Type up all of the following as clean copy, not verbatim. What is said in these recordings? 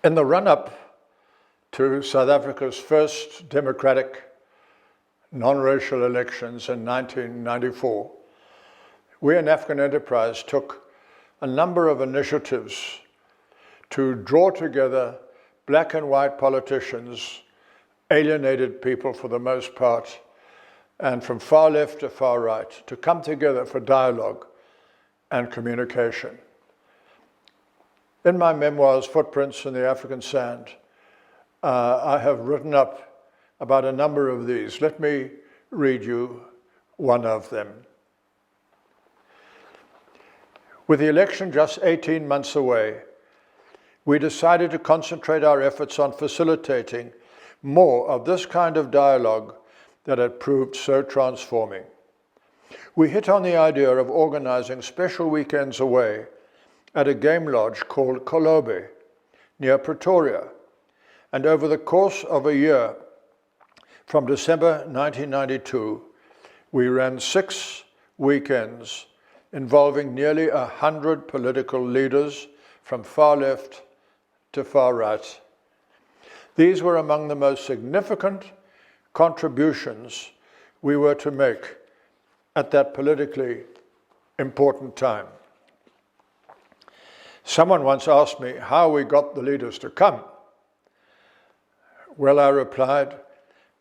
In the run-up to South Africa's first democratic non-racial elections in 1994, we in African Enterprise took a number of initiatives to draw together black and white politicians, alienated people for the most part, and from far left to far right, to come together for dialogue and communication. In my memoirs, Footprints in the African Sand, I have written up about a number of these. Let me read you one of them. With the election just 18 months away, we decided to concentrate our efforts on facilitating more of this kind of dialogue that had proved so transforming. We hit on the idea of organizing special weekends away at a game lodge called Kolobe, near Pretoria. And over the course of a year, from December 1992, we ran 6 weekends involving nearly 100 political leaders from far left to far right. These were among the most significant contributions we were to make at that politically important time. Someone once asked me how we got the leaders to come. Well, I replied,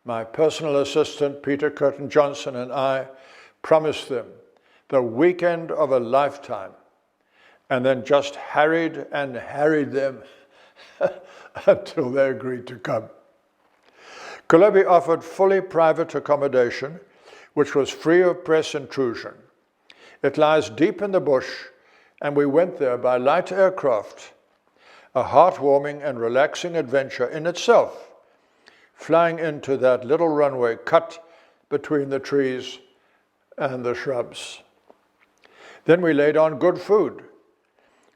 my personal assistant, Peter Curtin Johnson, and I promised them the weekend of a lifetime, and then just harried and harried them until they agreed to come. Kolobe offered fully private accommodation, which was free of press intrusion. It lies deep in the bush, and we went there by light aircraft, a heartwarming and relaxing adventure in itself, flying into that little runway cut between the trees and the shrubs. Then we laid on good food.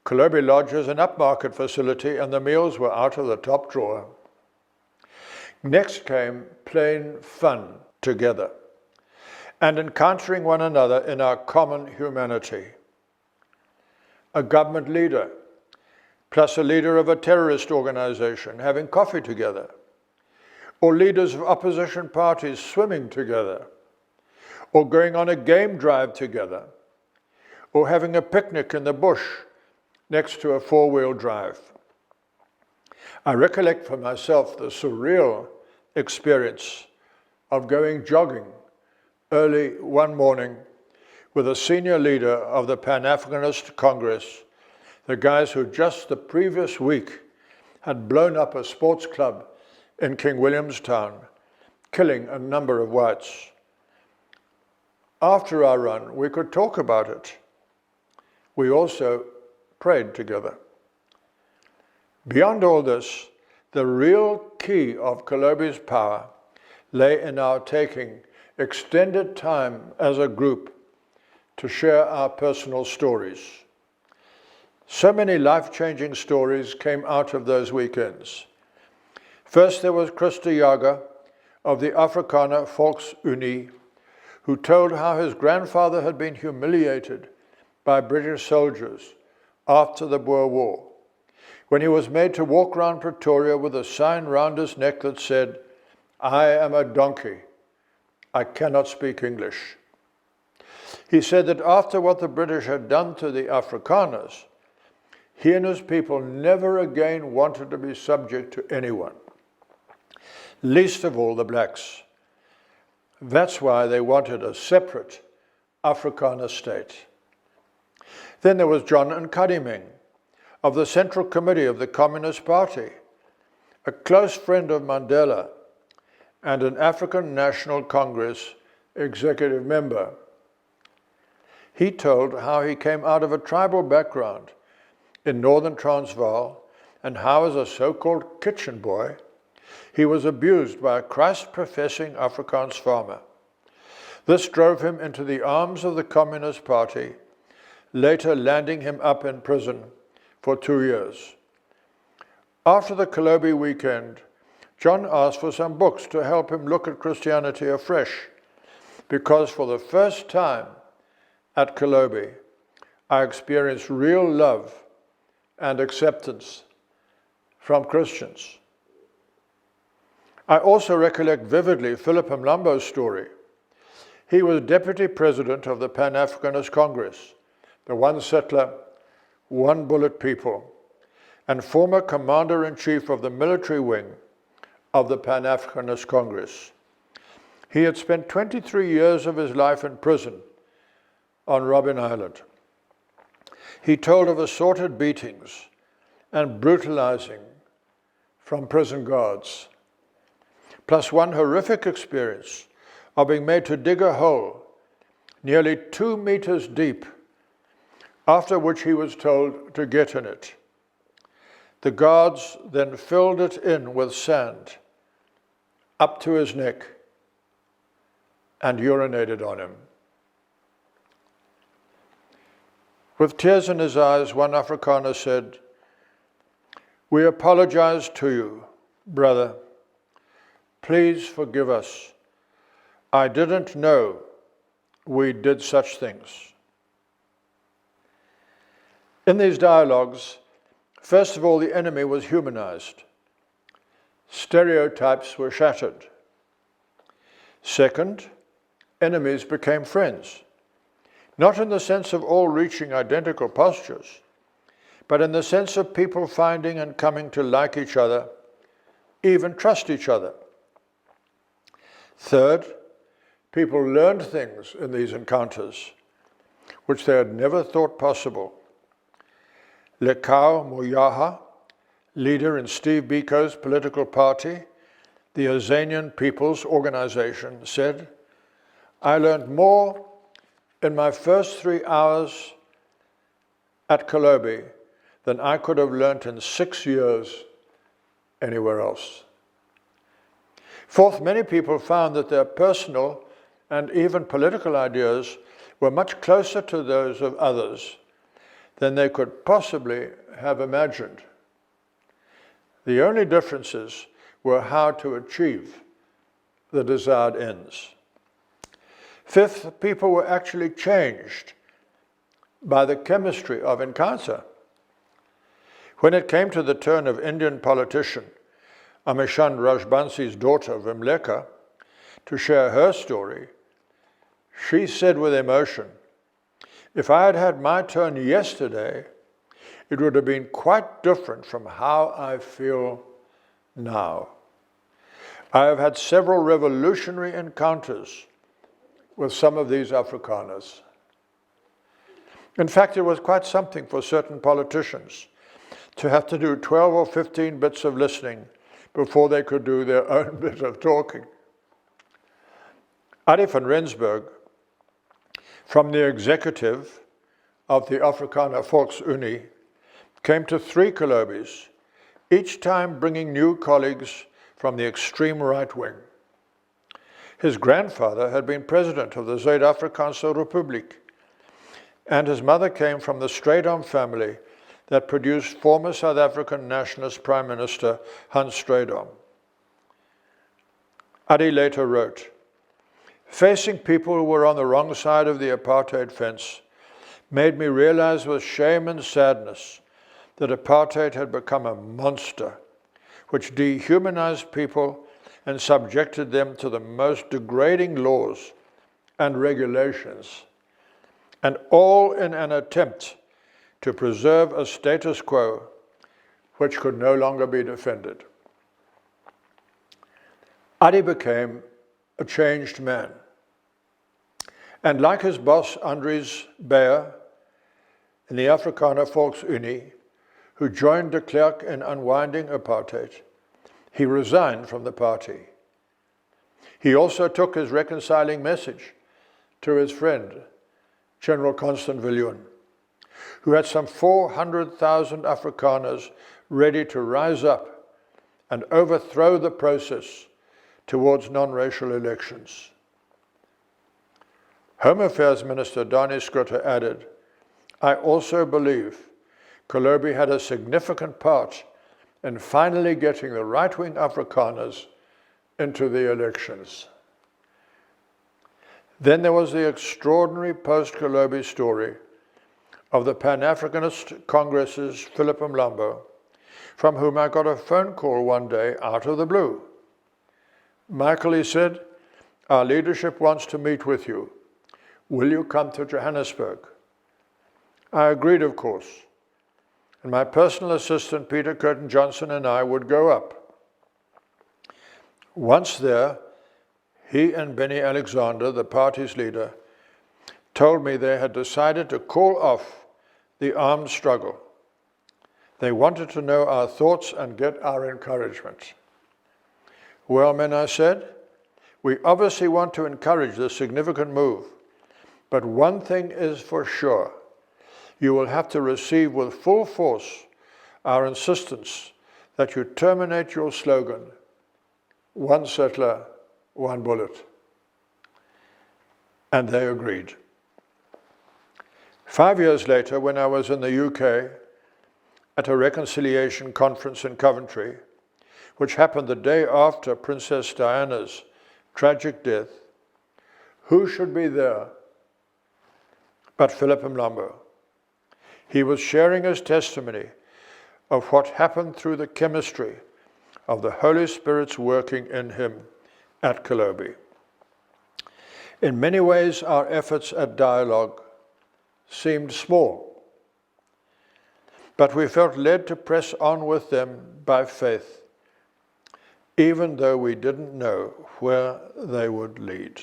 Kolobe Lodge is an upmarket facility, and the meals were out of the top drawer. Next came plain fun together and encountering one another in our common humanity. A government leader, plus a leader of a terrorist organization having coffee together, or leaders of opposition parties swimming together, or going on a game drive together, or having a picnic in the bush next to a 4-wheel drive. I recollect for myself the surreal experience of going jogging early one morning with a senior leader of the Pan-Africanist Congress, the guys who just the previous week had blown up a sports club in King Williamstown, killing a number of whites. After our run, we could talk about it. We also prayed together. Beyond all this, the real key of Kolobe's power lay in our taking extended time as a group to share our personal stories. So many life-changing stories came out of those weekends. First, there was Chris de Jager of the Afrikaner Volksunie, who told how his grandfather had been humiliated by British soldiers after the Boer War, when he was made to walk around Pretoria with a sign round his neck that said, "I am a donkey. I cannot speak English." He said that after what the British had done to the Afrikaners, he and his people never again wanted to be subject to anyone, least of all the blacks. That's why they wanted a separate Afrikaner state. Then there was John Nkadiming of the Central Committee of the Communist Party, a close friend of Mandela and an African National Congress executive member. He told how he came out of a tribal background in northern Transvaal and how, as a so-called kitchen boy, he was abused by a Christ-professing Afrikaans farmer. This drove him into the arms of the Communist Party, later landing him up in prison for 2 years. After the Kolobe weekend, John asked for some books to help him look at Christianity afresh, because for the first time at Kolobe, I experienced real love and acceptance from Christians. I also recollect vividly Philip Mlambo's story. He was deputy president of the Pan-Africanist Congress, the one settler, one bullet people, and former commander-in-chief of the military wing of the Pan-Africanist Congress. He had spent 23 years of his life in prison on Robben Island. He told of assorted beatings and brutalizing from prison guards, plus one horrific experience of being made to dig a hole nearly 2 meters deep, after which he was told to get in it. The guards then filled it in with sand up to his neck and urinated on him. With tears in his eyes, one Afrikaner said, "We apologize to you, brother. Please forgive us. I didn't know we did such things." In these dialogues, first of all, the enemy was humanized. Stereotypes were shattered. Second, enemies became friends, not in the sense of all reaching identical postures, but in the sense of people finding and coming to like each other, even trust each other. Third, people learned things in these encounters which they had never thought possible. Lekau Moyaha, leader in Steve Biko's political party, the Azanian People's Organization, said, "I learned more in my first 3 hours at Kolobe than I could have learnt in 6 years anywhere else." Fourth, many people found that their personal and even political ideas were much closer to those of others than they could possibly have imagined. The only differences were how to achieve the desired ends. Fifth, people were actually changed by the chemistry of encounter. When it came to the turn of Indian politician Amishand Rajbansi's daughter, Vimleka, to share her story, she said with emotion, "If I had had my turn yesterday, it would have been quite different from how I feel now. I have had several revolutionary encounters with some of these Afrikaners." In fact, it was quite something for certain politicians to have to do 12 or 15 bits of listening before they could do their own bit of talking. Arie van Rensburg, from the executive of the Afrikaner Volksunie, came to 3 Kolobes, each time bringing new colleagues from the extreme right wing. His grandfather had been president of the Zuid-Afrikaanse Republiek, and his mother came from the Strydom family that produced former South African nationalist Prime Minister Hans Strydom. Arie later wrote, "Facing people who were on the wrong side of the apartheid fence made me realize with shame and sadness that apartheid had become a monster which dehumanized people and subjected them to the most degrading laws and regulations, and all in an attempt to preserve a status quo which could no longer be defended." Arie became a changed man. And like his boss, Andries Beyer, in the Afrikaner Volksunie, who joined de Klerk in unwinding apartheid, he resigned from the party. He also took his reconciling message to his friend, General Constant Viljoen, who had some 400,000 Afrikaners ready to rise up and overthrow the process towards non-racial elections. Home Affairs Minister Dani Schutte added, "I also believe Kolobe had a significant part in finally getting the right-wing Afrikaners into the elections." Then there was the extraordinary post-Kolobe story of the Pan-Africanist Congress's Philip Mlambo, from whom I got a phone call one day out of the blue. Michael, he said, our leadership wants to meet with you. Will you come to Johannesburg? I agreed, of course. And my personal assistant, Peter Curtin Johnson, and I would go up. Once there, he and Benny Alexander, the party's leader, told me they had decided to call off the armed struggle. They wanted to know our thoughts and get our encouragement. Well, men, I said, we obviously want to encourage this significant move, but one thing is for sure. You will have to receive with full force our insistence that you terminate your slogan, one settler, one bullet. And they agreed. 5 years later, when I was in the UK at a reconciliation conference in Coventry, which happened the day after Princess Diana's tragic death, who should be there but Philip Mlambo? He was sharing his testimony of what happened through the chemistry of the Holy Spirit's working in him at Kolobe. In many ways, our efforts at dialogue seemed small, but we felt led to press on with them by faith, even though we didn't know where they would lead.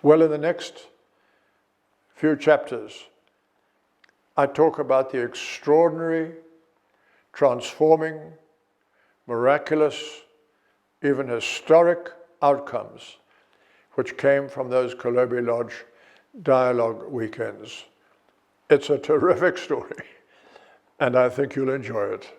Well, in the next few chapters, I talk about the extraordinary, transforming, miraculous, even historic outcomes which came from those Kolobe Lodge dialogue weekends. It's a terrific story, and I think you'll enjoy it.